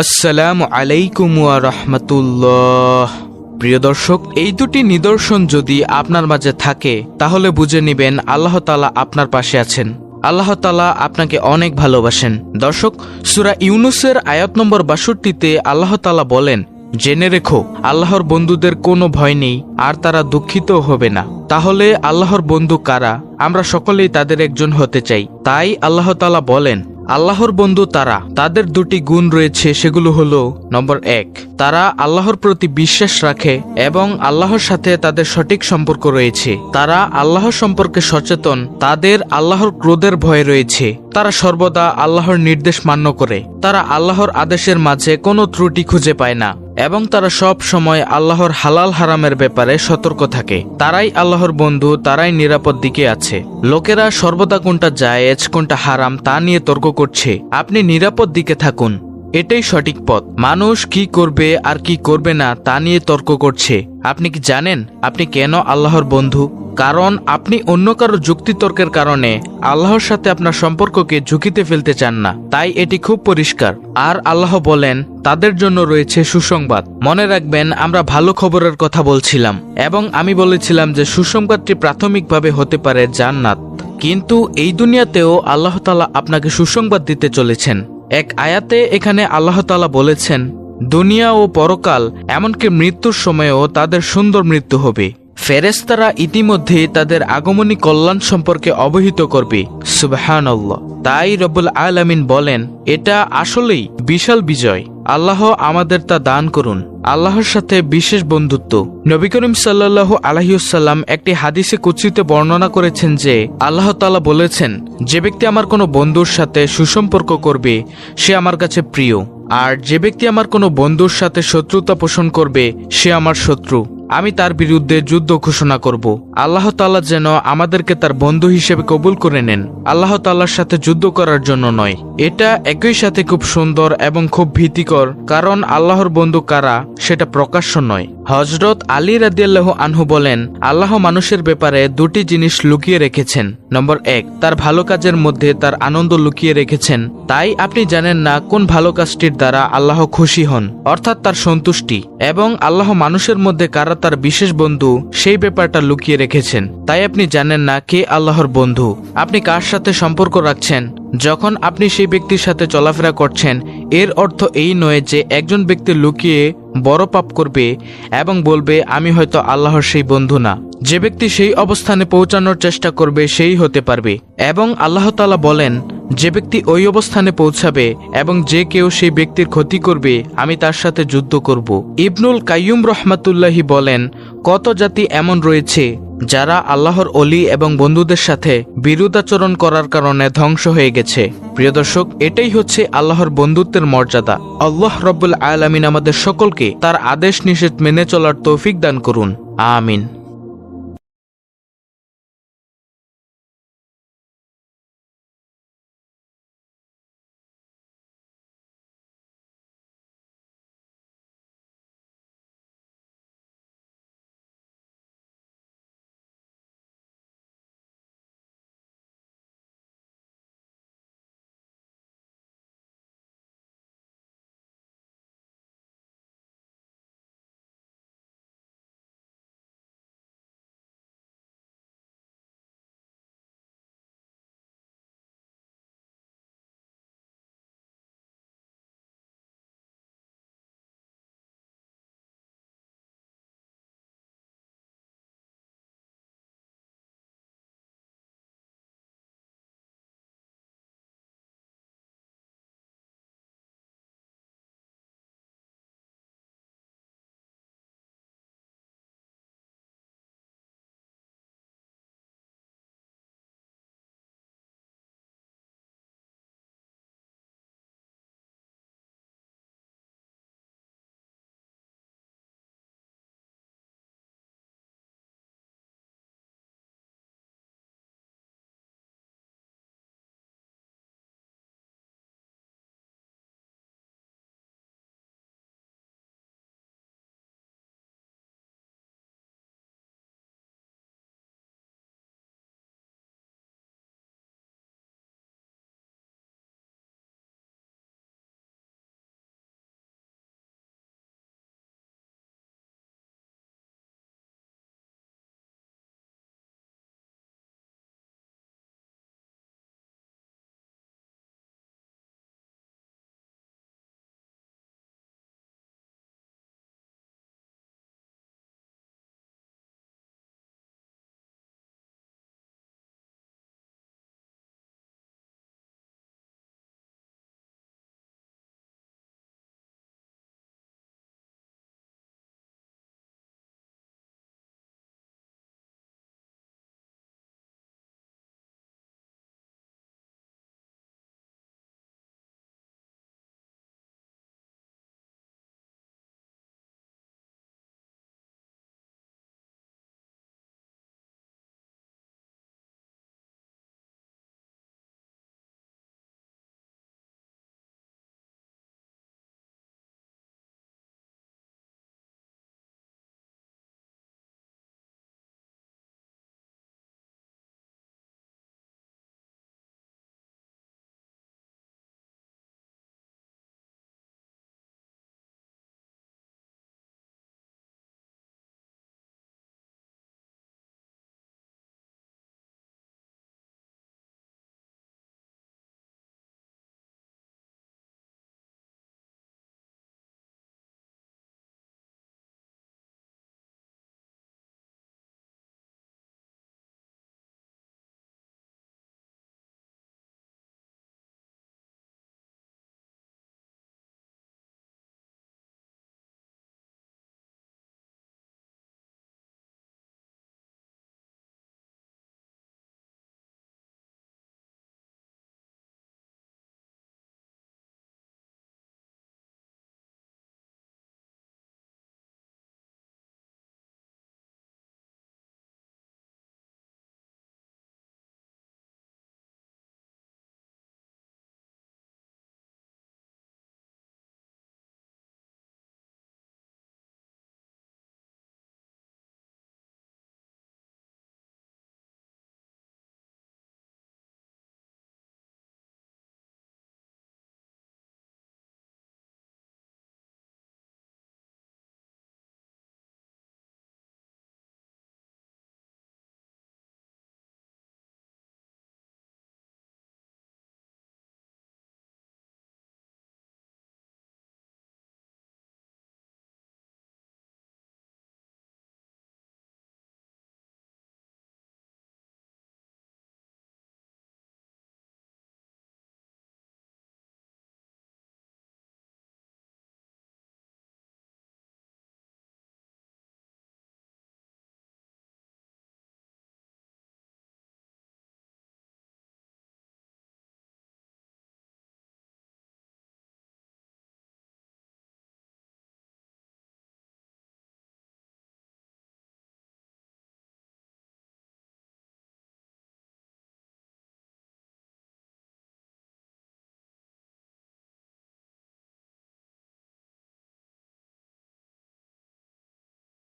আসসালামু আলাইকুম ওয়া রাহমাতুল্লাহ। প্রিয় দর্শক, এই দুটি নিদর্শন যদি আপনার মাঝে থাকে তাহলে বুঝে নেবেন আল্লাহ তাআলা আপনার পাশে আছেন। আল্লাহ তাআলা আপনাকে অনেক ভালোবাসেন। দর্শক, সূরা ইউনূসের আয়াত নম্বর ৬২-তে আল্লাহ তাআলা বলেন, জেনে রেখো আল্লাহর বন্ধুদের কোনো ভয় নেই আর তারা দুঃখিত হবে না। তাহলে আল্লাহর বন্ধু কারা? আমরা সকলেই তাদের একজন হতে চাই। তাই আল্লাহ তাআলা বলেন, আল্লাহর বন্ধু তারা, তাদের দুটি গুণ রয়েছে, সেগুলো হলো নম্বর ১, তারা আল্লাহর প্রতি বিশ্বাস রাখে এবং আল্লাহর সাথে তাদের সঠিক সম্পর্ক রয়েছে। তারা আল্লাহর সম্পর্কে সচেতন, তাদের আল্লাহর ক্রোধের ভয় রয়েছে। তারা সর্বদা আল্লাহর নির্দেশ মান্য করে। তারা আল্লাহর আদেশের মাঝে কোনো ত্রুটি খুঁজে পায় না এবং তারা সব সময় আল্লাহর হালাল হারামের ব্যাপারে সতর্ক থাকে। তারাই আল্লাহর বন্ধু, তারাই নিরাপদ দিকে আছে। লোকেরা সর্বদা কোনটা জায়েজ কোনটা হারাম তা নিয়ে তর্ক করছে। আপনি নিরাপদ দিকে থাকুন, এটাই সঠিক পথ। মানুষ কি করবে আর কি করবে না তা নিয়ে তর্ক করছে। আপনি কি জানেন আপনি কেন আল্লাহর বন্ধু? কারণ আপনি অন্য কারো যুক্তিতর্কের কারণে আল্লাহর সাথে আপনার সম্পর্ককে ঝুঁকিতে ফেলতে চান না। তাই এটি খুব পরিষ্কার। আর আল্লাহ বলেন, তাদের জন্য রয়েছে সুসংবাদ। মনে রাখবেন, আমরা ভালো খবরের কথা বলছিলাম এবং আমি বলেছিলাম যে সুসংবাদটি প্রাথমিকভাবে হতে পারে জান্নাত। কিন্তু এই দুনিয়াতেও আল্লাহ তাআলা আপনাকে সুসংবাদ দিতে চলেছেন। এক আয়াতে এখানে আল্লাহ তাআলা বলেছেন, দুনিয়া ও পরকাল এমনকি মৃত্যুর সময়েও তাদের সুন্দর মৃত্যু হবে। ফেরেশতারা ইতিমধ্যে তাদের আগমনী কল্যাণ সম্পর্কে অবহিত করবে। সুবহানাল্লাহ। তাই রব্বুল আলামিন বলেন, এটা আসলেই বিশাল বিজয়। আল্লাহ আমাদের তা দান করুন। আল্লাহর সাথে বিশেষ বন্ধুত্ব। নবী করিম সাল্লাল্লাহু আলাইহি ওয়াসাল্লাম একটি হাদিসে কুদসিতে বর্ণনা করেছেন যে আল্লাহ তাআলা বলেছেন, যে ব্যক্তি আমার কোনো বন্ধুর সাথে সুসম্পর্ক করবে সে আমার কাছে প্রিয়, আর যে ব্যক্তি আমার কোনো বন্ধুর সাথে শত্রুতা পোষণ করবে সে আমার শত্রু। আমি তার বিরুদ্ধে যুদ্ধ ঘোষণা করব। আল্লাহ তাআলা যেন আমাদেরকে তার বন্ধু হিসেবে কবুল করে নেন, আল্লাহ তাআলার সাথে যুদ্ধ করার জন্য নয়। এটা একই সাথে খুব সুন্দর এবং খুব ভীতিকর, কারণ আল্লাহর বন্ধু কারা সেটা প্রকাশ্য নয়। হযরত আলী রাদিয়াল্লাহু আনহু বলেন, আল্লাহ মানুষের ব্যাপারে দুটি জিনিস লুকিয়ে রেখেছেন। নম্বর ১, তার ভালো কাজের মধ্যে তার আনন্দ লুকিয়ে রেখেছেন। তাই আপনি জানেন না কোন ভালো কাজটির দ্বারা আল্লাহ খুশি হন, অর্থাৎ তার সন্তুষ্টি, এবং আল্লাহ মানুষের মধ্যে কারা তার বিশেষ বন্ধু সেই ব্যাপারটা লুকিয়ে রেখেছেন। তাই আপনি জানেন না কে আল্লাহর বন্ধু। আপনি কার সাথে সম্পর্ক রাখছেন, যখন আপনি সেই ব্যক্তির সাথে চলাফেরা করছেন, এর অর্থ এই নয় যে একজন ব্যক্তি লুকিয়ে বড় পাপ করবে এবং বলবে আমি হয়তো আল্লাহর সেই বন্ধু না। যে ব্যক্তি সেই অবস্থানে পৌঁছানোর চেষ্টা করবে সেই হতে পারবে। এবং আল্লাহ তাআলা বলেন, যে ব্যক্তি ওই অবস্থানে পৌঁছাবে এবং যে কেউ সেই ব্যক্তির ক্ষতি করবে আমি তার সাথে যুদ্ধ করব। ইবনুল কাইয়ুম রাহমাতুল্লাহি বলেন, কত জাতি এমন রয়েছে যারা আল্লাহর ওলি এবং বন্ধুদের সাথে বিরুদ্ধাচরণ করার কারণে ধ্বংস হয়ে গেছে। প্রিয় দর্শক, এটাই হচ্ছে আল্লাহর বন্ধুত্বের মর্যাদা। আল্লাহ রাব্বুল আলামিন আমাদের সকলকে তার আদেশ নিষেধ মেনে চলার তৌফিক দান করুন। আমিন।